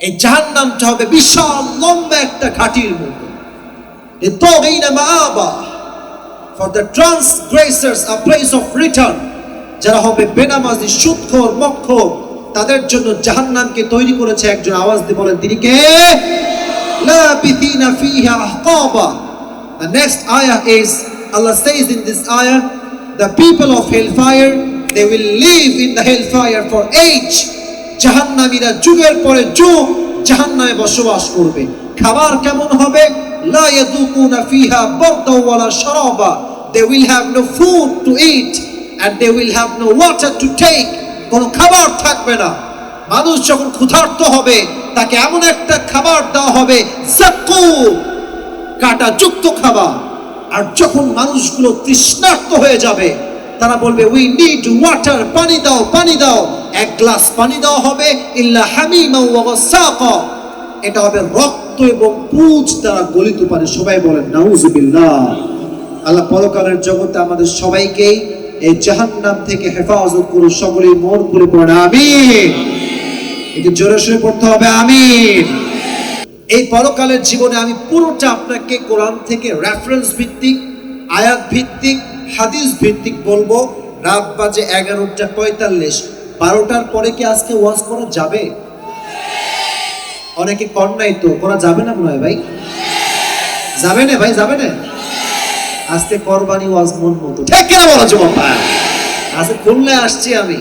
এই জাহান্নামটা হবে বিশাল লম্বা একটা ঘাটির মতো। For the transgressors a place of return, যারা হবে বেনামাজি, সুদখোর, মদখোর, তাদের জন্য জাহান্নামকে তৈরি করেছে একজন। আওয়াজ দিয়ে বলেন তিনি কে? লাবিথিনা ফিহা আহকাবা। The next ayah is, Allah says in this ayah, the people of hellfire, they will live in the hellfire for age. জাহান্নামীরা যুগের পরে যুগ জাহান্নামে বসবাস করবে। খাবার কেমন হবে? লা ইয়াযুকুনা ফিহা বারদাও ওয়ালা শারাবা। They will have no food to eat and they will have no water to take. কোনো খাবার থাকবে না। মানুষ যখন ক্ষুধার্ত হবে তাকে এমন একটা খাবার দেওয়া হবে যাকুম, কাঁটাযুক্ত খাবার। আর যখন মানুষগুলো তৃষ্ণার্ত হয়ে যাবে তারা বলবে উই নিড ওয়াটার, পানি দাও, পানি দাও। এক গ্লাস পানি দেওয়া হবে, ইল্লা হামিমা ওয়া গাসাকা, এটা হবে রক্ত এবং পুঁজ দ্বারা গলিত পানি। সবাই বলেন নাউজুবিল্লাহ। আল্লাহ পরকালের জগতে আমাদের সবাইকেই এই জাহান্নাম থেকে হেফাজত করুন। সকলেই মন খুলে পড়েন আমিন। একটু জোরে সোরে পড়তে হবে আমিন। এই পরকালের জীবনে আমি পুরোটা আপনাকে কোরআন থেকে রেফারেন্স ভিত্তিক, আয়াত ভিত্তিক, হাদিস ভিত্তিক বলবো। রাত বাজে 11:45, 12টার পরে কি আজকে ওয়াজ করা যাবে? অনেকে কর নাই তো, করা যাবে না মনে হয় ভাই? যাবে না ভাই, যাবে না? আজকে কোরবানি ওয়াজ মন মতো, ঠিক কিনা বলো যুবক ভাই? আজকে খুলনায় আসছি আমি,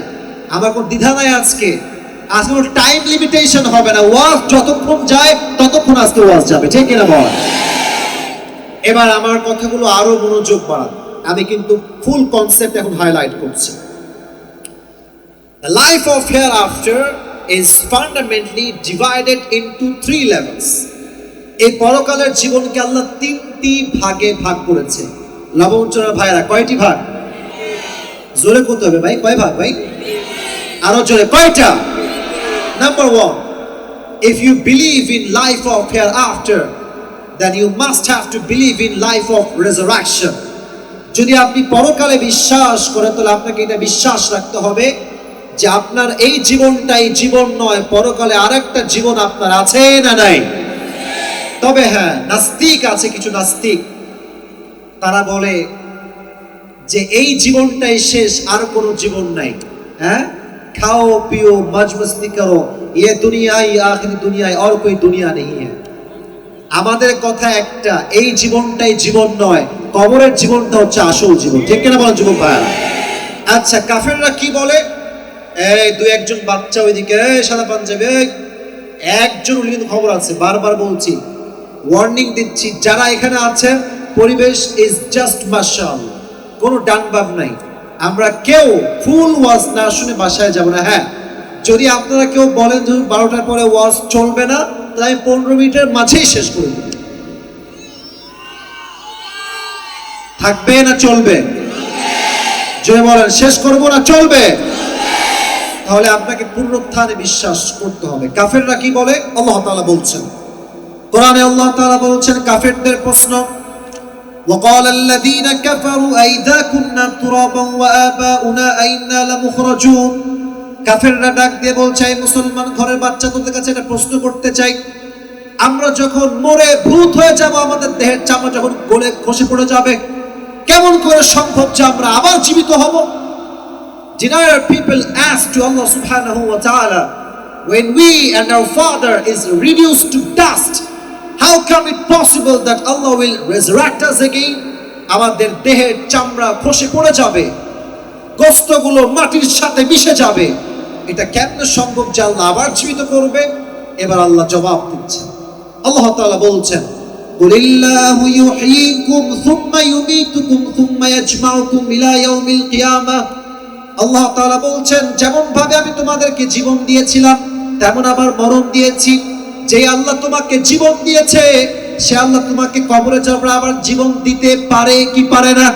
আমার কোনো দ্বিধা নাই। আজকে কোনো টাইম লিমিটেশন হবে না। ওয়াজ যতক্ষণ যায় ততক্ষণ আজকে ওয়াজ যাবে, ঠিক কিনা বল? এবার আমার কথাগুলো আরো মনোযোগ বাড়ান। আমি কিন্তু ফুল কনসেপ্ট এখন হাইলাইট করছি। The life of hereafter is fundamentally divided into 3 levels. এই পরকালের জীবনকে আল্লাহ 3টি ভাগে ভাগ করেছে। লবণচরা ভাইরা, কয়টি ভাগ? জোরে করতে হবে ভাই, কয় ভাগ ভাই? আরো জোরে, কয়টা? Number 1, if you believe in life of hereafter, then you must have to believe in life of resurrection. যদি আপনি পরকালে বিশ্বাস করেন তাহলে আপনাকে এটা বিশ্বাস রাখতে হবে যে আপনার এই জীবনটাই জীবন নয়, পরকালে আরেকটা জীবন আপনার আছে না নাই? তবে হ্যাঁ, নাস্তিক আছে, কিছু নাস্তিক তারা বলে যে এই জীবনটাই শেষ, আর কোনো জীবন নাই। হ্যাঁ, খাও পিও মজ মস্তি করো, ये दुनिया ही आखिरी दुनिया है और कोई दुनिया नहीं है। আমাদের কথা একটা, এই জীবনটাই জীবন নয়, কবরের জীবনটা হচ্ছে আসল জীবন, ঠিক কিনা বলেন যুবক ভাই? আচ্ছা, কাফেররা কি বলে? এই দুই একজন বাচ্চা ওইদিকে, সাদা পাঞ্জাবি একজন, কিন্তু খবর আছে, বারবার বলছি, ওয়ার্নিং দিচ্ছি, যারা এখানে আছেন পরিবেশ ইজ জাস্ট মাশাআল্লাহ, কোনো ডানবাব নাই। আমরা কেউ ফুল ওয়াজ না শুনে বাসায় যাব না। হ্যাঁ, যদি আপনারা কেউ বলেন যে 12টার পরে ওয়াজ চলবে না, তাহলে আমি 15 মিনিটের মাঝেই শেষ করে দেব। থাকবে না চলবে? জোরে বলেন, শেষ করবো না চলবে? তাহলে আপনাকে পুনরুত্থানে বিশ্বাস করতে হবে। কাফেররা কি বলে? আল্লাহ তাআলা বলছেন কোরআনে, আল্লাহ তাআলা বলছেন কাফেরদের প্রশ্ন, وقال الذين كفروا أئذا كنا ترابا وآباؤنا أئنا لمخرجون। কাফেররা ডাক দিয়ে বলছে, এই মুসলমান ঘরের বাচ্চা, তোদের কাছে একটা প্রশ্ন করতে চাই, আমরা যখন মরে ভূত হয়ে যাব, আমাদের দেহের চামড়া যখন গলে খসে পড়ে যাবে, কেমন করে সম্ভব যে আমরা আবার জীবিত হব? Denier people ask to Allah subhanahu wa ta'ala, when we and our father is reduced to dust, how come it possible that Allah will resurrect us again? আমাদের দেহের চামড়া খসে পড়ে যাবে, গোশতগুলো মাটির সাথে মিশে যাবে, এটা কেমনে সম্ভব যে আল্লাহ আবার জীবিত করবে? এবার আল্লাহ জবাব দিচ্ছেন। আল্লাহ তাআলা বলছেন, কুলিল্লাহু ইউহয়িকুম সুম্মা ইউমীতুকুম সুম্মা ইয়াজমাউকুম ইলা ইয়াউমিল কিয়ামাহ। আল্লাহ তাআলা বলছেন, যেমন ভাবে আমি তোমাদেরকে জীবন দিয়েছিলাম তেমন আবার মরণ দিয়েছি। যে আল্লাহ তোমাকে জীবন দিয়েছে সে আল্লাহ তোমাকে কবরে যাওয়ার আবার জীবন দিতে পারে কি পারে না?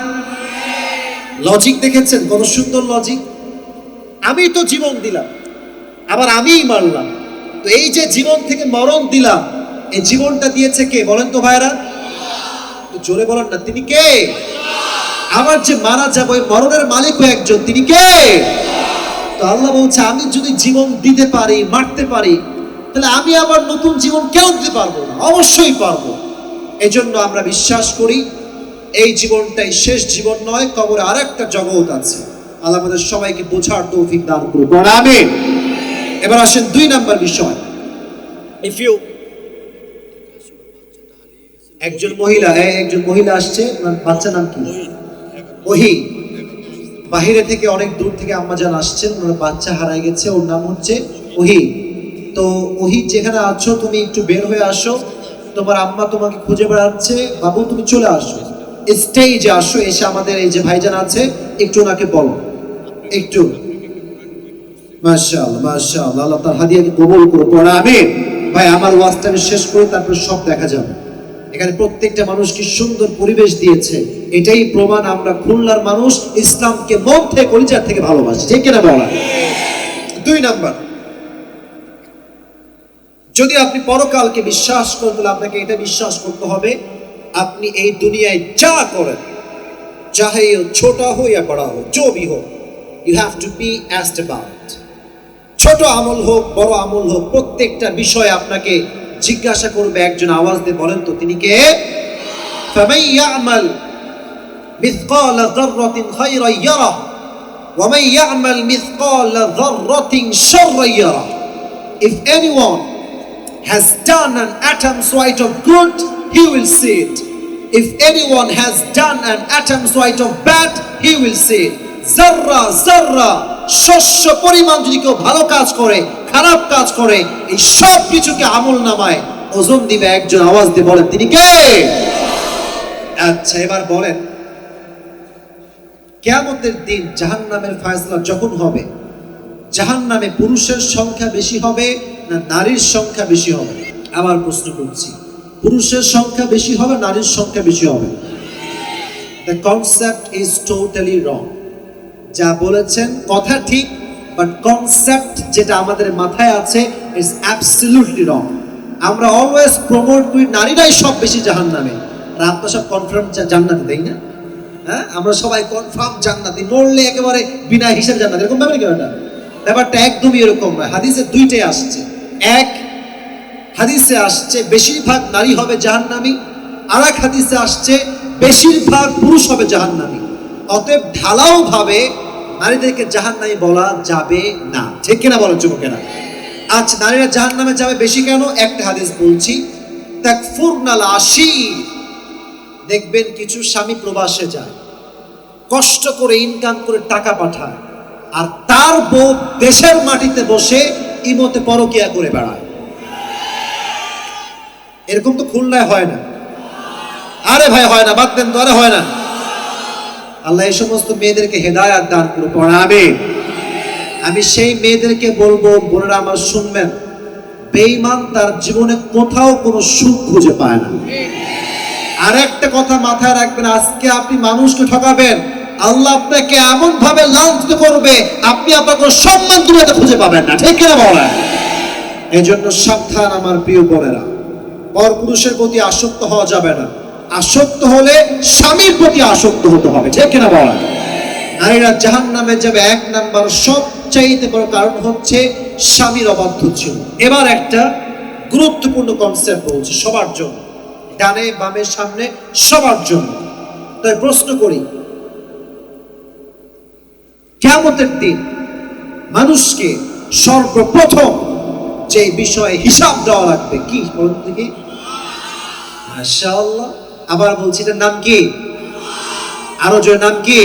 লজিক দেখেছেন? কত সুন্দর লজিক। আমি তো জীবন দিলাম, আবার আমিই মারলাম, তো এই যে জীবন থেকে মরণ দিলাম, এই জীবনটা দিয়েছে কে বলেন তো ভাইরা? জোরে বলেন না, তিনি কে? আবার যে মারা যাবো, ওই মরণের মালিকও একজন, তিনি কে? তো আল্লাহ বলছে, আমি যদি জীবন দিতে পারি, মারতে পারি, তাহলে আমি আবার নতুন জীবন কেন দিতে পারবো না? অবশ্যই পারবো। এজন্য আমরা বিশ্বাস করি এই জীবনটাই শেষ জীবন নয়, কবরে আরেকটা জগৎ আছে। আল্লাহ আমাদের সবাইকে বোঝার তৌফিক দান করুন, আমিন। এবার আসেন 2 নাম্বার বিষয়। ইফ ইউ একজন মহিলা আসছে, বাচ্চা নাম কি? ওহি। বাহিরে থেকে অনেক দূর থেকে আম্মাজান আসছেন, ওনার বাচ্চা হারাই গেছে, ওর নাম হচ্ছে ওহি। তো ওহি, যেখানে আছো তুমি একটু বের হয়ে আসো, তোমার আম্মা তোমাকে খুঁজে বেড়াচ্ছে, বাবু তুমি চলে আসো, স্টেজে আসো, এসে আমাদের এই যে ভাইজান আছে একটু ওনাকে বলো একটু। মাশাআল্লাহ মাশাআল্লাহ, আল্লাহ তার হাদিয়াকে কবুল করুন, আমিন। ভাই আমার ওয়াজটা আমি শেষ করে তারপর সব দেখা যাবে। এখানে প্রত্যেকটা মানুষ কি সুন্দর পরিবেশ দিয়েছে, এটাই প্রমাণ আমরা খুলনার মানুষ ইসলামকে মন থেকে কলিজার থেকে ভালোবাসি, ঠিক কিনা বলা? 2 নাম্বার, যদি আপনি পরকালকে বিশ্বাস করেন তাহলে আপনাকে এটা বিশ্বাস করতে হবে আপনি এই দুনিয়ায় যা করেন, চাহে ছোটা हो या बड़ा हो, जो भी हो, you have to be asked about it। ছোট আমল হোক বড় আমল হোক, প্রত্যেকটা বিষয় আপনাকে জিজ্ঞাসা করবে একজন। আওয়াজ দিয়ে বলেন তো তিনি কে? فَمَن يَعْمَلْ مِثْقَالَ ذَرَّةٍ خَيْرًا يَرَهُ وَمَن يَعْمَلْ مِثْقَالَ ذَرَّةٍ شَرًّا يَرَهُ। If anyone has done an atom's weight of good, he will see it. If anyone has done an atom's weight of bad, he will see it. জাররা জাররা শস্য পরিমাণ যদি কেউ ভালো কাজ করে খারাপ কাজ করে, এই সব কিছুকে আমল নামায় ওজন দিবে একজন। আওয়াজ দিয়ে বলেন তিনি কে? আচ্ছা এবার বলেন, কিয়ামতের দিন জাহান্নামের ফয়সালা যখন হবে, জাহান্নামে পুরুষের সংখ্যা বেশি হবে না নারীর সংখ্যা বেশি হবে? আবার প্রশ্ন করছি, পুরুষের সংখ্যা বেশি হবে নারীর সংখ্যা বেশি হবে? The concept is totally wrong। যা বলেছেন কথা ঠিক, বাট কনসেপ্ট যেটা আমাদের মাথায় আছে ইজ অ্যাবসলিউটলি রং। আমরা অলওয়েজ প্রমোট করি নারীরাই সব বেশি জাহান্নামে, আর আমরা সব কনফার্ম জান্নাতে, তাই না? হ্যাঁ, আমরা সবাই কনফার্ম জান্নাতি, মরলে একেবারে বিনা হিসাব জান্নাত, এরকম ব্যাপার কেন? ব্যাপারটা একদমই এরকম নয়। হাদিসে দুইটাই আসছে। এক হাদিসে আসছে বেশিরভাগ নারী হবে জাহান্নামী, আর এক হাদিসে আসছে বেশিরভাগ পুরুষ হবে জাহান্নামী। অতএব ঢালাও ভাবে নারীদেরকে জাহান্নামী বলা যাবে না, ঠিক কিনা বলেন যুবকেরা? আচ্ছা নারীরা জাহান্নামে যাবে বেশি কেন? একটা হাদিস বলছি, তাকফুরনাল আশীর। দেখবেন কিছু স্বামী প্রবাসে যায়, কষ্ট করে ইনকাম করে টাকা পাঠায়, আর তার বউ দেশের মাটিতে বসে ইমতে পরকিয়া করে বেড়ায়। এরকম তো খুলনায় হয় না? আরে ভাই হয় না, বাদ দেন তো, আরে হয় না। আল্লাহ এই সমস্ত মেয়েদেরকে হেদায়াত দান করুন, আমিন। আমি সেই মেয়েদেরকে বলবো, বোনেরা আমার শুনবেন, বেঈমান তার জীবনে কোথাও কোনো সুখ খুঁজে পায় না। আর একটা কথা মাথায় রাখবেন, আজকে আপনি মানুষকে ঠকাবেন, আল্লাহ আপনাকে এমন ভাবে লাঞ্ছিত করবে আপনি আপনার কোনো সম্মান দুনিয়াতে খুঁজে পাবেন না, ঠিক কিনা বলেন? এই জন্য সাবধান আমার প্রিয় বোনেরা, পরপুরুষের প্রতি আসক্ত হওয়া যাবে না। আসক্ত হলে স্বামীর প্রতি আসক্ত হতে হবে, ঠিক কিনা বলেন? নারীরা জাহান্নামে যাবে 1 নাম্বার সবচাইতে বড় কারণ হচ্ছে স্বামীর অবাধ্য ছিল। এবার একটা গুরুত্বপূর্ণ কনসেপ্ট বলছি সবার জন্য, ডানে বামে সামনে সবার জন্য। তাই প্রশ্ন করি, কিয়ামতের দিন মানুষকে সর্বপ্রথম যে বিষয়ে হিসাব দেওয়া লাগবে কি বলুন দেখি? মাশাআল্লাহ, আবার বলছি এটার নাম কি? আরো জোরে নাম কি?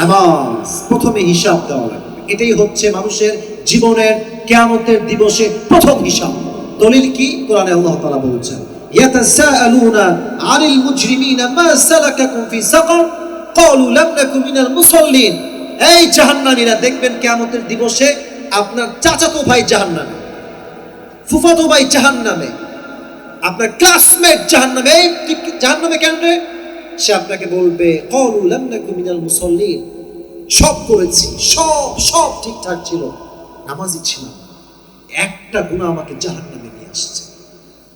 নামাজ। প্রথমে হিসাব দেওয়া লাগবে, এটাই হচ্ছে মানুষের জীবনের কিয়ামতের দিবসে প্রথম হিসাব। দলিল কি? কোরআনে আল্লাহ তাআলা বলছেন, ইয়াতাসাআলুনা আনিল মুজরিমিনা মা সালাকাকুম ফি সাকার ক্বালু লাম নাকু মিনাল মুসাল্লিন। এই জাহান্নামীরা দেখবেন কিয়ামতের দিবসে আপনার চাচাতো ভাই জাহান্নামে, ফুফাতো ভাই জাহান্নামে, আপনার ক্লাসমেট জাহান্নামে। এই জাহান্নামে কেন রে? সে আপনাকে বলবে ক্বালু লাম নাকু মিনাল মুসাল্লিন, সব করেছি, সব ঠিকঠাক ছিল, নামাজি ছিলাম, একটা গুনাহ আমাকে জাহান্নামে নিয়ে আসছে।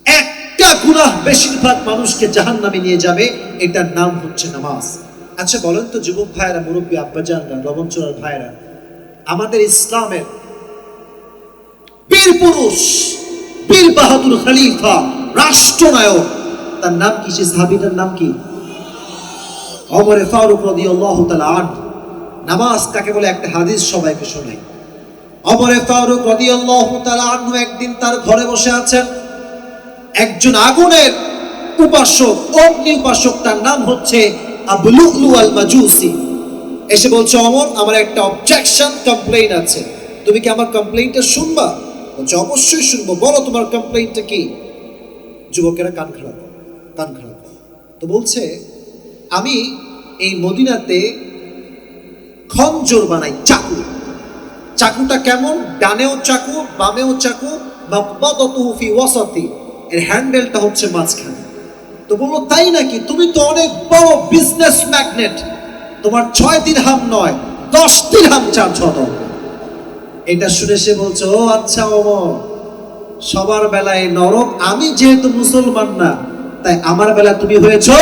একটা গুনাহ বেশিরভাগ মানুষকে জাহান্নামে নিয়ে যাবে, এটার নাম হচ্ছে নামাজ। আচ্ছা বলেন তো যুবক ভাইরা, মুরব্বী আব্বাজানরা, লবণচোরার ভাইরা, আমাদের ইসলামের বীর পুরুষ, বীর বাহাদুর খলিফা, রাষ্ট্রনায়ক, তার নাম কি? সে সাহাবীটার নাম কি? ওমর ফারুক রাদিয়াল্লাহু তাআলা আনহু। নামাজ কাকে বলে একটা হাদিস সবাইকে শোনাই। ওমর ফারুক রাদিয়াল্লাহু তাআলা আনহু একদিন তার ঘরে বসে আছেন। একজন আগুনের উপাসক, অগ্নি উপাসক, তার নাম হচ্ছে আবু লুলু আল মাজুসি, এসে বলছে, ওমর, আমার একটা অবজেকশন, কমপ্লেইন আছে, তুমি কি আমার কমপ্লেইনটা শুনবা? বলছে, অবশ্যই শুনবো, বলো তোমার কমপ্লেইনটা কি? যুবকেরা কান খাড়া করে, কান খাড়া করে। তো বলছে, আমি এই মদিনাতে খঞ্জর বানাই, চাকু। চাকুটা কেমন? ডানেও চাকু, বামেও চাকু, মাকবাদাতুহু ফি ওয়াসাতি, এর হ্যান্ডেলটা হচ্ছে মাঝখানে। তো বললো, তাই নাকি? তুমি তো অনেক বড় বিজনেস ম্যাগনেট, তোমার 6 দিরহাম নয় 10 দিরহাম চার্জ হতো। এটা শুনে সে বলছে, ও আচ্ছা ওমর, সবার বেলায় নরক, আমি যেহেতু মুসলমান না, তাই আমার বেলা তুমি হয়েছো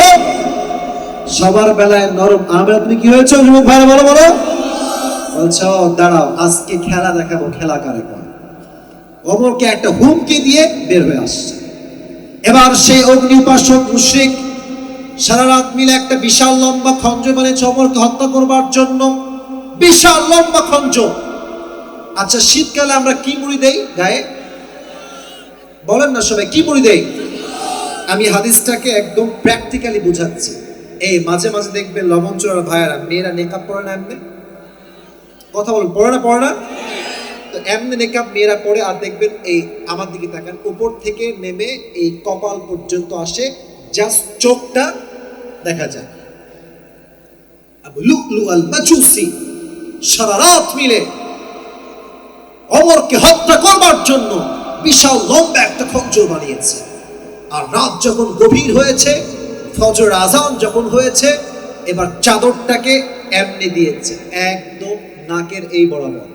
সবার বেলায় নরক, আমার বেলা তুমি কি হয়েছো? যুবক ভাই বলো বলো। বলছো, দাঁড়াও, আজকে খেলা দেখাবো, খেলা কারে করে। ওমরকে একটা হুমকি দিয়ে বের হয়ে আসছে। এবার সেই অগ্নি উপাসক মুশরিক সারা রাত মিলে একটা বিশাল লম্বা খঞ্জ বানিয়েছে ওমরকে হত্যা করবার জন্য। বিশাল লম্বা খঞ্জ। আচ্ছা, শীতকালে আমরা কি মুড়ি দেই গায়ে? বলেন না সবাই, কি মুড়ি দেই? আমি হাদিসটাকে একদম প্র্যাকটিক্যালি বুঝাচ্ছি। এই মাঝে মাঝে দেখবেন লবণ চোরার ভাইয়ারা, মেয়েরা নেকাব পরে না, এমনি কথা বলেন, পরে না? পরে না? তো এমনি নেকাব মেয়েরা পরে, আর দেখবেন এই আমার দিকে তাকান, উপর থেকে নেমে এই কপাল পর্যন্ত আসে, জাস্ট চোখটা দেখা যায়। আবু লুলু আল মাজুসি সারা রাত মিলে ওমরকে হত্যা করবার জন্য বিশাল লম্বা একটা খঞ্জর বানিয়েছে। আর রাত যখন গভীর হয়েছে, ফজর আজান যখন হয়েছে, এবার চাদরটাকে এমনি দিয়েছে একদম নাকের এই বরাবর,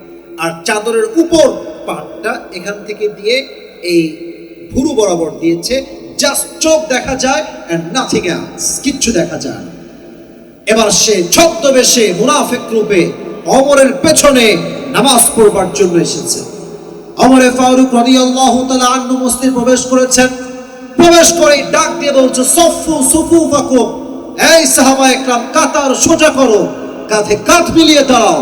আর চাদরের উপর পাটটা এখান থেকে দিয়ে এই ভুরু বরাবর দিয়েছে, জাস্ট চোখ দেখা যায় এন্ড নাথিং এলস, কিচ্ছু দেখা যায় না। এবার সে ছদ্মবেশে মুনাফিক রূপে ওমরের পেছনে নামাজ পড়বার জন্য এসেছে। ওমর ফারুক রাদিয়াল্লাহু তাআলা আনহু মসজিদে প্রবেশ করেছেন। প্রবেশ করে ডাক দিয়ে বলছে, সফু সুফুফাকুম, এই সাহাবায়ে কেরাম, কাতার সোজা করো, কাঁধে কাঁধ মিলিয়ে দাঁড়াও।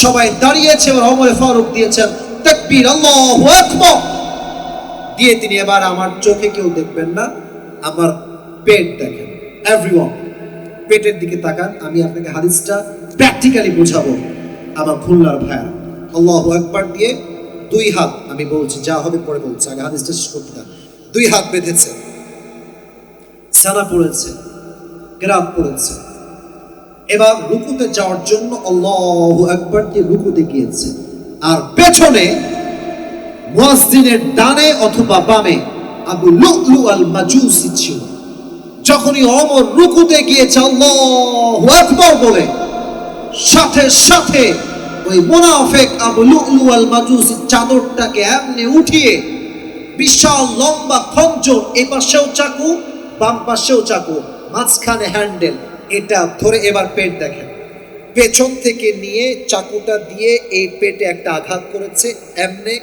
সবাই দাঁড়িয়েছে। এবার ওমর ফারুক দিয়েছেন তাকবীর, আল্লাহু আকবার দিয়ে তিনি, এবার আমার চোখে কেউ দেখবেন না, আমার পেট দেখেন, এভরিওয়ান পেটের দিকে তাকান, আমি আপনাকে হাদিসটা প্র্যাকটিক্যালি বুঝাবো আমার খুলনার ভাইয়া। আল্লাহু আকবার দিয়ে 2 হাত, আমি বলছি যা হবে পরে বলছি, আগে হাদিসটা শেষ করতে দেন। 2 হাত বেঁধেছে, সানা পড়েছে, কেরাত পড়েছে। এবার রুকুতে যাওয়ার জন্য আল্লাহু আকবার দিয়ে রুকুতে গিয়েছে। আর পেছনে মুয়াজ্জিনের ডানে অথবা বামে আবু লুলু আল মাজুসি ছিল। যখনই ওমর রুকুতে গিয়েছে আল্লাহু আকবার বলে, সাথে সাথে ওই মুনাফিক আবু লুলু আল মাজুসি চাদরটাকে এমনি উঠিয়ে বিশাল লম্বা খঞ্জর, এই পাশেও চাকু, বাম পাশেও চাকু, মাঝখানে হ্যান্ডেল, এটা ধরে এবার পেট দেখেন, পেছন থেকে নিয়ে চাকুটা দিয়ে এই পেটে একটা আঘাত করেছে, এমনে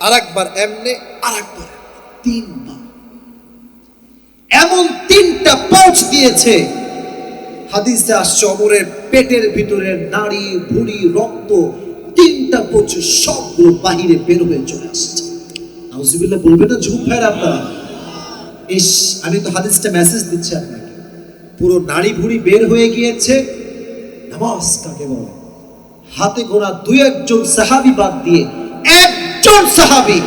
আরেকবার, এমনে আরেকবার, 3 বার, এমন 3টা পাঁচ দিয়েছে। হাদিসে আসছে ওমরের পেটের ভিতরে নাড়ি ভুঁড়ি রক্ত 3টা পচে সবগুলো বাহিরে বের হয়ে চলে আসছে। নাউজুবিল্লাহ বলবেন না যুবক ভাইরা আপনারা? ইস, আমি তো হাদিসটা মেসেজ দিচ্ছি আপনাকে, পুরো নাড়ি ভুঁড়ি বের হয়ে গিয়েছে। নামাজ কাকে বলে? হাতে গোনা 2-1 সাহাবী বাদ দিয়ে একজন সাহাবী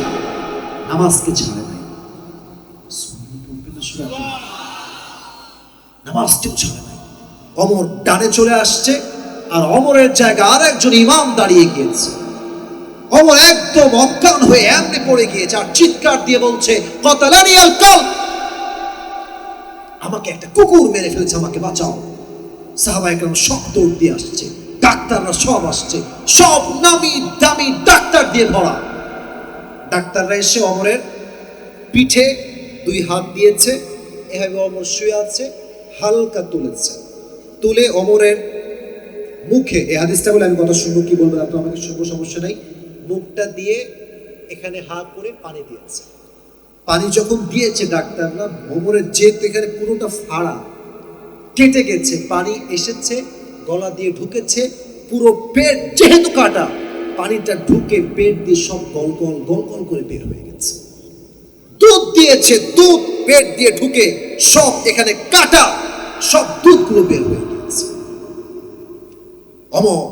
নামাজকে ছাড়ে নাই। নামাজকেও ছাড়ে নাই। ওমর ডানে চলে আসছে, আর ওমরের জায়গায় আর একজন ইমাম দাঁড়িয়ে গিয়েছে। ওমর একদম অজ্ঞান হয়ে এমনি পড়ে গিয়েছে, আর চিৎকার দিয়ে বলছে, কতালানি আল কলব, আমাকে একটা কুকুর মেরে ফেলেছে, আমাকে বাঁচাও। সাহাবায়ে কেরাম সব দৌড় দিয়ে আসছে, ডাক্তাররা সব আসছে, সব নামি দামি ডাক্তার দিয়ে ভরা। ডাক্তাররা এসে ওমরের পিঠে 2 হাত দিয়েছে, এভাবে ওমর শুয়ে আছে, হালকা তুলেছে, তুলে ওমরের মুখে, এই হাদিসটা বলে আমি কথা শুনবো, কি বলবেন আপনি আমাকে শুনবো, সমস্যা নাই, মুখটা দিয়ে এখানে হা করে পানি দিয়েছে। পানি যখন দিয়েছে ডাক্তাররা, ওমরের যেহেতু এখানে পুরোটা ফাড়া কেটে গেছে, পানি এসেছে গলা দিয়ে ঢুকেছে, পুরো পেট যেহেতু কাটা, পানিটা ঢুকে পেট দিয়ে সব গল গল গল গল করে বের হয়ে গেছে। দুধ দিয়েছে, দুধ পেট দিয়ে ঢুকে সব এখানে কাটা, সব দুধগুলো বের হয়ে গেছে। অমর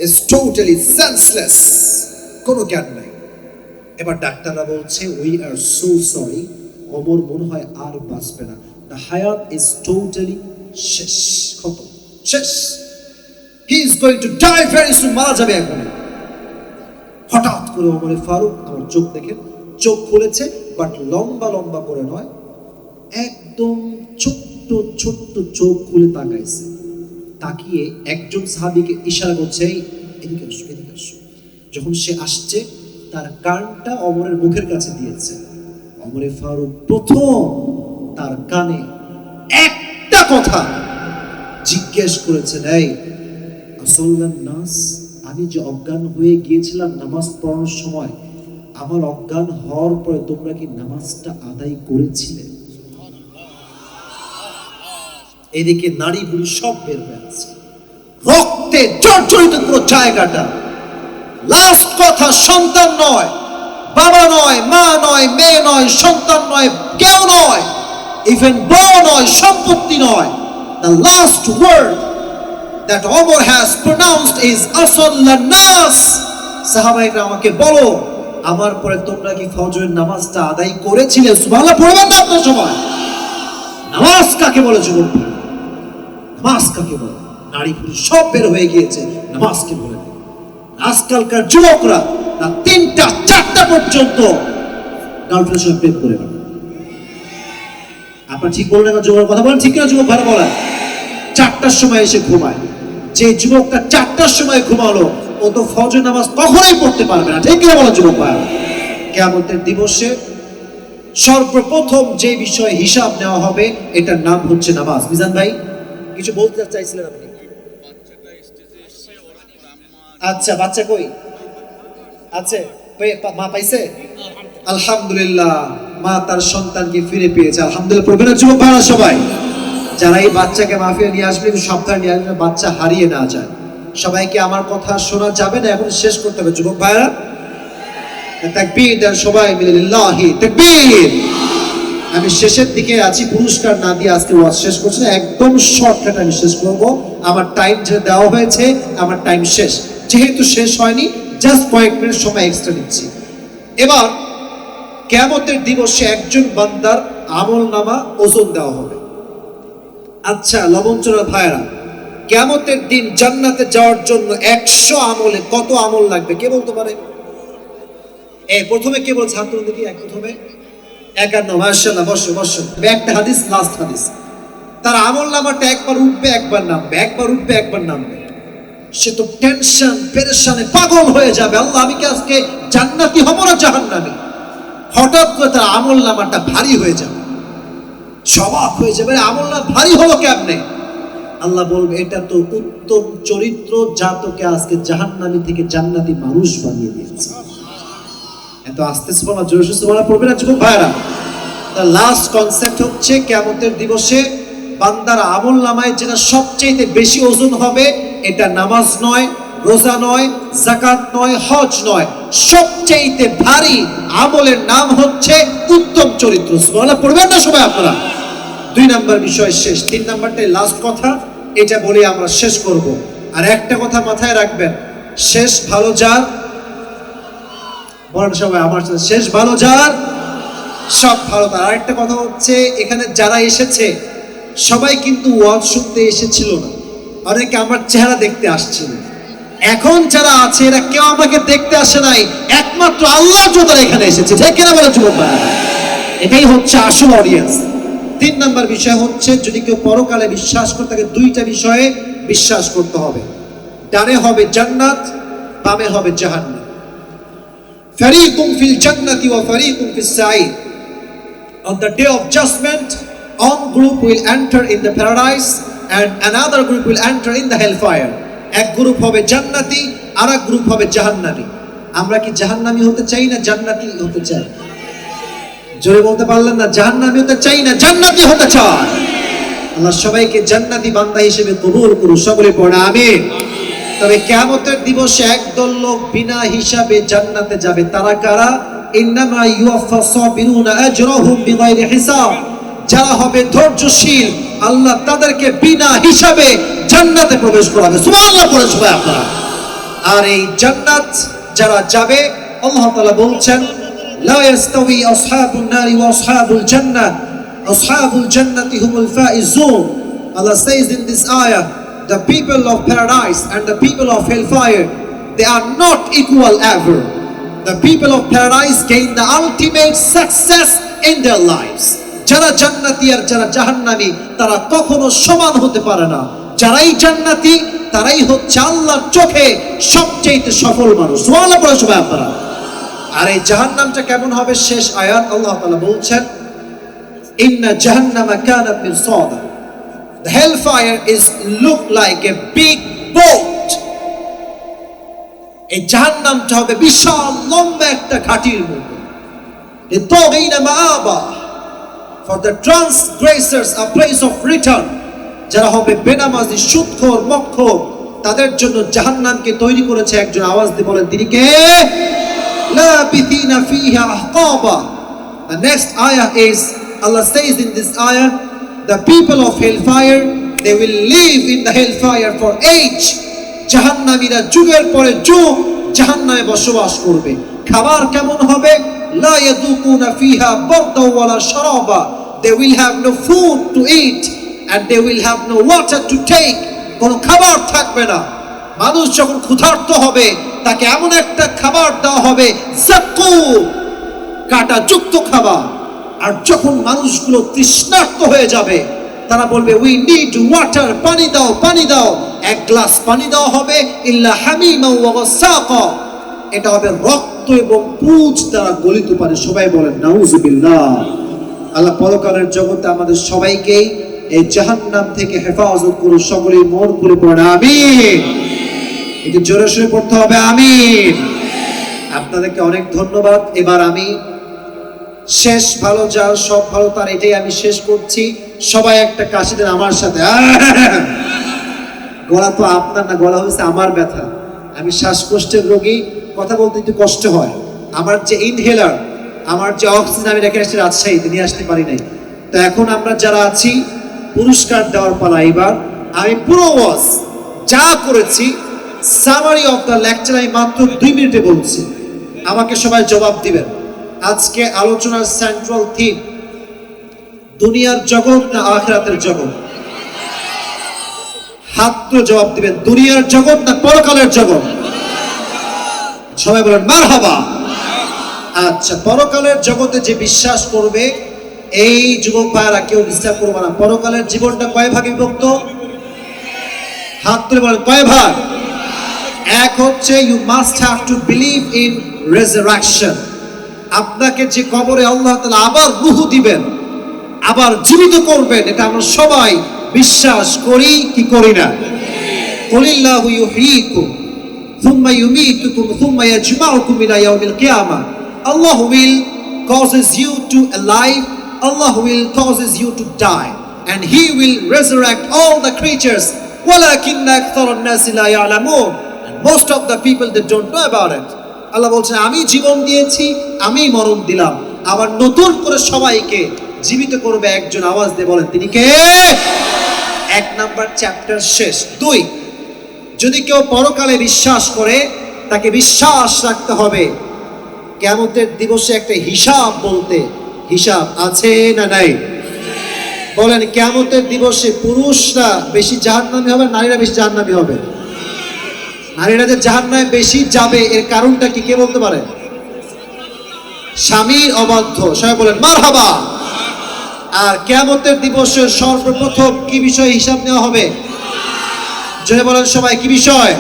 is totally senseless, কোনো জ্ঞান নাই। এবার ডাক্তাররা বলছে we are so sorry, অমর মনে হয় আর বাঁচবে না, the hayat is totally শেষ, খতম, শেষ, he is going to die very soon, মারা যাবে এখন। হঠাৎ করে ওমরে ফারুক, আমার চোখ দেখেন, চোখ খুলেছে, বাট লম্বা লম্বা করে নয়, একদম ছোট্ট ছোট্ট চোখ খুলে তাকাইছে। তাকিয়ে একজন সাহাবীকে ইশারা করছে, এই এদিকে আসো, এদিকে আসো। যখন সে আসছে, তার কানটা ওমরের মুখের কাছে দিয়েছে। ওমরে ফারুক প্রথম তার কানে একটা কথা জিজ্ঞেস করেছেন, এই আসল্লান নাস, আমি যে অজ্ঞান হয়ে গিয়েছিলাম নামাজ পড়ানোর সময়, আমার অজ্ঞান হওয়ার পরে তোমরা কি নামাজটা আদায় করেছিলে? এদিকে নারী বুড়ি সব বের হয়ে আছে, রক্তে জর্জরিত পুরো জায়গাটা। লাস্ট কথা, সন্তান নয়, বাবা নয়, মা নয়, মেয়ে নয়, সন্তান নয়, কেউ নয়, ইভেন বউ নয়, সম্পত্তি নয়, the last word that Omar has pronounced is আসল্লান নাস। সাহাবায়ে আমাকে বলো, আমার পরে তোমরা কি ফজরের নামাজটা আদায় করেছিলে? সুবহানাল্লাহ পড়বেন না আপনার সময়? নামাজ কাকে বলে যুবক? নামাজ কাকে বলে? নারী পুরুষ সব বের হয়ে গিয়েছে, নামাজকে বলে। আজকালকার যুবকরা না 3টা 4টা পর্যন্ত গার্লফ্রেন্ডের সঙ্গে প্রেম করে বেড়ায়। আপনার ঠিক বলেন না, যুবক কথা বলেন ঠিক না? যুবক ভালো বলেন। 4টার সময় এসে ঘুমায়। যে যুবকটা 4টার সময় ঘুমালো, ও তো ফজর নামাজ কখনোই পড়তে পারবে না, ঠিক কিনা বলো যুবক ভাই? কিয়ামতের দিবসে সর্বপ্রথম যে বিষয়ে হিসাব নেওয়া হবে, এটার নাম হচ্ছে নামাজ। মিজান ভাই কিছু বলতে চাইছিলেন আপনি? আচ্ছা, বাচ্চা কই আছে? মা পাইছে? আলহামদুলিল্লাহ, মা তার সন্তানকে ফিরে পেয়েছে, আলহামদুলিল্লাহ। পড়বে না যুবক ভাইরা সবাই? যারা এই বাচ্চাকে মাহফিলে নিয়ে আসবে, সাবধানে নিয়ে আসবে, বাচ্চা হারিয়ে না যায়। সবাইকে আমার কথা শোনা যাবে না, এখন শেষ করতে হবে যুবক ভাইরা। তাকবীর দেন সবাই মিলে, লিল্লাহি তাকবীর। আমি শেষের দিকে আছি, পুরস্কার না দিয়ে আজকে ওয়াজ শেষ করছি না, একদম শর্টকাট আমি শেষ করব। আমার টাইম যেটা দেওয়া হয়েছে, আমার টাইম শেষ। যেহেতু শেষ হয়নি, জাস্ট কয়েক মিনিট সময় এক্সট্রা নিচ্ছি। এবার কিয়ামতের দিবসে একজন বান্দার আমলনামা ওজন দেওয়া হবে। আচ্ছা লবণচোরা ভাইরা, কিয়ামতের দিন জান্নাতে যাওয়ার জন্য 100 আমলে কত আমল লাগবে কে বলতে পারে? প্রথমে কে বলছে? হাত তুলুন দেখি। প্রথমে 51। মাশাআল্লাহ, বসো বসো। একটা হাদিস, লাস্ট হাদিস। তার আমলনামাটা একবার উঠবে, একবার নামবে, একবার উঠবে, একবার নামবে। সে তো টেনশন পেরেশানে পাগল হয়ে যাবে, আল্লাহ আমি কি আজকে জান্নাতি হব না জাহান্নামী? হঠাৎ করে তার আমলনামাটা ভারী হয়ে যাবে, সবাক হয়ে যাবে, আমলনামা ভারী হলো কেমনে? আল্লাহ বলবে, এটা তো উত্তম চরিত্র, যা তোকে আজকে জাহান্নামী থেকে জান্নাতি মানুষ বানিয়ে দিয়েছে। এত আস্তে আস্তে বলা, জোরে সুস্থে বলা পড়বে না যুবক ভাইরা? তার লাস্ট কনসেপ্ট হচ্ছে কিয়ামতের দিবসে বান্দার আমলনামায় যেটা সবচেয়ে বেশি ওজন হবে, এটা নামাজ নয়, রোজা নয়, যাকাত নয়, হজ নয়, সবচেয়ে ভারী আমলের নাম হচ্ছে উত্তম চরিত্র। সুবহানাল্লাহ পড়বেন না সবাই আপনারা? 2 নাম্বার বিষয় শেষ। 3 নাম্বারটাই লাস্ট কথা, এটা বলে আমরা শেষ করব। আর একটা কথা মাথায় রাখবেন, শেষ ভালো যার, বলেন সবাই আমার সাথে, শেষ ভালো যার সব ভালো তার। আরেকটা কথা হচ্ছে, এখানে যারা এসেছে সবাই কিন্তু ওয়াজ শুনতে এসেছিল না, অনেকে আমার চেহারা দেখতে আসছিল। এখন যারা আছে এরা কেউ আমাকে দেখতে আসে নাই, একমাত্র আল্লাহ যারা এখানে এসেছে, ঠিক কিনা বলে যুবক ভাই? এটাই হচ্ছে আসল অডিয়েন্স। 3 নাম্বার বিষয় হচ্ছে, যদি কেউ পরকালে বিশ্বাস করে থাকে, 2টা বিষয়ে বিশ্বাস করতে হবে। ডানে হবে জান্নাত, বামে হবে জাহান্নাম। ফারিকুম ফিল জান্নাতি ওয়া ফারিকুম ফিস সাঈর। On the day of judgment, one group will enter in the paradise and another group will enter in the hellfire. এক গ্রুপ হবে জান্নাতি, আরেক গ্রুপ হবে জাহান্নামী। আমরা কি জাহান্নামী হতে চাই না জান্নাতি হতে চাই? জোরে বলতে পারলেন না? জাহান্নামী হতে চাই না জান্নাতি হতে চাই। আল্লাহ সবাইকে জান্নাতি বান্দা হিসেবে কবুল করুন, সকলে পড়ে আমিন। তবে কিয়ামতের দিবসে একদল লোক বিনা হিসাবে জান্নাতে যাবে। তারা কারা? ইন্নামা ইউওয়াফাস সাবিরুনা আজরাহুম বিগাইরি হিসাব। যারা হবে ধৈর্যশীল, আল্লাহ তাদেরকে বিনা হিসাবে জান্নাতে প্রবেশ করাবে। সুবহানাল্লাহ পড়ে সবাই আপনারা। আর এই জান্নাত যারা যাবে, আল্লাহ তাআলা বলছেন লা ইয়াস্তাওয়ি আসহাবুন নারি ওয়া আসহাবুল জান্নাহ, আসহাবুল জান্নাতি হুমুল Faizun. Allah says in this ayah, the people of paradise and the people of hellfire, they are not equal ever. The people of paradise gain the ultimate success in their lives. যারা জান্নাতি আর যারা জাহান্নামী তারা কখনো সমান হতে পারে না। যারাই জান্নাতি তারাই হচ্ছে আল্লাহর চোখে সবচেয়ে সফল মানুষ। সুবহানাল্লাহ পড়ে সবাই আপনারা। আর এই জাহান্নামটা কেমন হবে? শেষ আয়াত আল্লাহ তাআলা বলছেন ইন্না জাহান্নামা কানাত মিরসাদা। The hellfire is look like a big boat. এই জাহান্নামটা হবে বিশাল লম্বা একটা ঘাটির মতো। লিতাগিনা মাআবা, for the transgressors a place of return. যারা হবে বেনামাজি, সুদখোর, মক্খর, তাদের জন্য জাহান্নামকে তৈরি করেছে একজন। আওয়াজ দিয়ে বলেন তিনি কে? লাবিথিনা ফিহা আহকাবা। The next ayah is, Allah says in this ayah, the people of hellfire, they will live in the hellfire for age. জাহান্নামীরা যুগের পরে যুগ জাহান্নামে বসবাস করবে। খাবার কেমন হবে? লা ইয়াযুকুনা ফিহা বারদা ওয়ালা শারাবা। They will have no food to eat and they will have no water to take. কোনো খাবার থাকবে না। মানুষ যখন ক্ষুধার্ত হবে তাকে এমন একটা খাবার দেওয়া হবে যাকুম, কাঁটাযুক্ত খাবার। আর যখন মানুষগুলো তৃষ্ণার্ত হয়ে যাবে তারা বলবে উই নিড ওয়াটার, পানি দাও, পানি দাও। এক গ্লাস পানি দেওয়া হবে ইল্লা হামিমা ওয়া গাসাকা। এটা হবে রক্ত এবং পুঁজ দ্বারা গলিত পানি। সবাই বলেন নাউজুবিল্লাহ। আল্লাহ পরকালের জগতে আমাদের সবাইকেই এই জাহান্নাম থেকে হেফাজত করুন, সকলেই মন খুলে পড়েন আমিন। একটু জোরে সোরে পড়তে হবে আমিন। আপনাদেরকে অনেক ধন্যবাদ। এবার আমি শেষ, ভালো যার সব ভালো তার, এটাই আমি শেষ করছি। সবাই একটা কাশি দেন আমার সাথে। গলা তো আপনার না, গলা হচ্ছে আমার ব্যথা। আমি শ্বাসকষ্টের রোগী, কথা বলতে একটু কষ্ট হয়। আমার যে ইনহেলার, আমার যে অক্সিজেন আমি রেখে আসছি রাজশাহীতে, নিয়ে আসতে পারি নাই। তো এখন আমরা যারা আছি পুরস্কার দেওয়ার পালা। এবার আমি পুরো ওয়াজ যা করেছি সামারি অফ দ্য লেকচার আমি মাত্র 2 মিনিটে বলছি। আমাকে সবাই জবাব দিবেন। আজকে আলোচনার সেন্ট্রাল থিম দুনিয়ার জগৎ না আখিরাতের জগৎ? হাত তুলে জবাব দিবেন। দুনিয়ার জগৎ না পরকালের জগৎ? সবাই বলেন মারহাবা। আচ্ছা, পরকালের জগতে যে বিশ্বাস করবে, এই যুবক ভাইরা কেউ ডিস্টার্ব করবে না। পরকালের জীবনটা কয় ভাগে বিভক্ত? হাত তুলে বলেন কয় ভাগ? এক হচ্ছে you must have to believe in resurrection. আপনাকে যে কবরে আল্লাহ তাআলা আবার রূহ দিবেন, আবার জীবিত করবেন, এটা আমরা সবাই বিশ্বাস করি কি করি না? কুলিল্লাহু ইউহয়িকুম থুম্মা ইউমীতুকুম থুম্মা ইয়াজমাউকুম ইলা ইয়াউমিল কিয়ামাহ। Allah will causes you to alive, Allah will causes you to die, and He will resurrect all the creatures. وَلَكِنَّ أَكْثَرَ النَّاسِ لَا يَعْلَمُونَ, and most of the people they don't know about it. আল্লাহ বলছেন আমি জীবন দিয়েছি, আমি মরণ দিলাম, আবার নতুন করে সবাইকে জীবিত করবে একজন। আওয়াজ দিয়ে বলেন তিনি কে? 1 নাম্বার চ্যাপ্টার শেষ। 2, যদি কেউ পরকালে বিশ্বাস করে তাকে বিশ্বাস রাখতে হবে কিয়ামতের দিবসে একটা হিসাব বলতে। হিসাব আছে না নাই? বলেন কিয়ামতের দিবসে পুরুষরা বেশি জাহান্নামী হবে, নারীরা বেশি জাহান্নামী হবে? নারীরা যে জাহান্নামে বেশি যাবে এর কারণটা কি কে বলতে পারে? স্বামীর অবাধ্য। সবাই বলেন মারহাবা। আর কিয়ামতের দিবসে সর্বপ্রথম কি বিষয়ে হিসাব নেওয়া হবে? জোরে বলেন সবাই, কি বিষয়?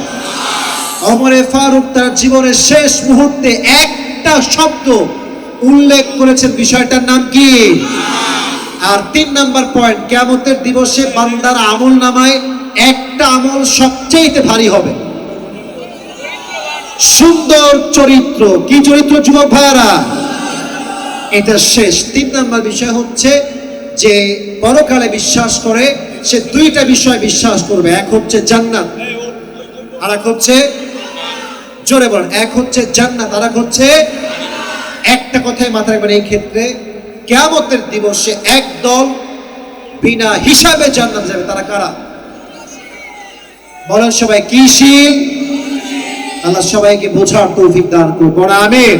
ওমরে ফারুক তার জীবনের শেষ মুহূর্তে একটা শব্দ উল্লেখ করেছেন, বিষয়টার নাম কি? আর 3 নাম্বার পয়েন্ট, কিয়ামতের দিবসে বান্দার আমল নামায় একটা আমল সবচেয়ে ভারী হবে। সুন্দর চরিত্র। কি চরিত্র যুবক ভাইয়ারা? এটা শেষ। 3 নাম্বার বিষয় হচ্ছে যে পরকালে বিশ্বাস করে সে 2টা বিষয় বিশ্বাস করবে। এক হচ্ছে জান্নাত, আর এক হচ্ছে, জোরে বলেন, এক হচ্ছে জান্নাত, আর এক হচ্ছে, একটা কথাই মাথায় রাখবেন এই ক্ষেত্রে, কিয়ামতের দিবসে একদল বিনা হিসাবে জান্নাত যাবে। তারা কারা? বলেন সবাই, কি শীল? আল্লাহ সবাইকে বোঝার তৌফিক দান করুন। আমিন।